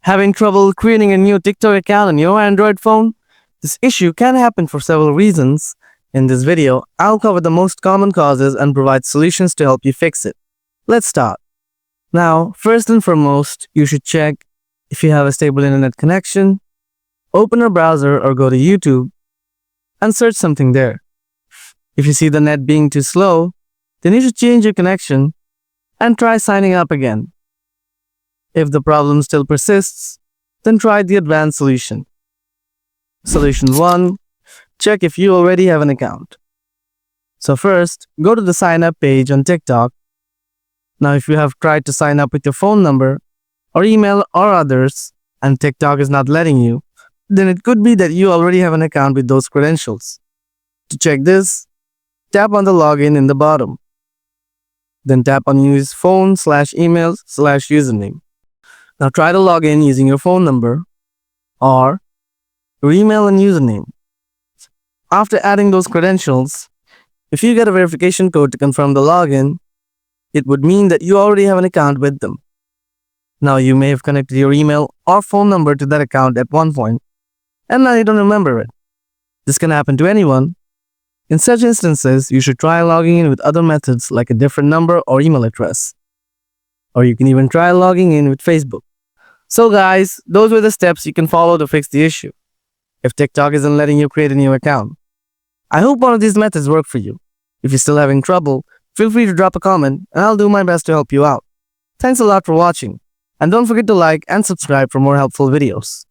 Having trouble creating a new TikTok account on your Android phone? This issue can happen for several reasons. In this video, I'll cover the most common causes and provide solutions to help you fix it. Let's start. Now, first and foremost, you should check if you have a stable internet connection. Open a browser or go to YouTube and search something there. If you see the net being too slow, then you should change your connection and try signing up again. If the problem still persists, then try the advanced solution. Solution 1. Check if you already have an account. So first, go to the sign up page on TikTok. Now if you have tried to sign up with your phone number or email or others and TikTok is not letting you, then it could be that you already have an account with those credentials. To check this, tap on the login in the bottom. Then tap on use phone/email/username. Now try to log in using your phone number or your email and username. After adding those credentials, if you get a verification code to confirm the login, it would mean that you already have an account with them. Now you may have connected your email or phone number to that account at one point, and now you don't remember it. This can happen to anyone. In such instances, you should try logging in with other methods like a different number or email address. Or you can even try logging in with Facebook. So guys, those were the steps you can follow to fix the issue if TikTok isn't letting you create a new account. I hope one of these methods work for you. If you're still having trouble, feel free to drop a comment and I'll do my best to help you out. Thanks a lot for watching, and don't forget to like and subscribe for more helpful videos.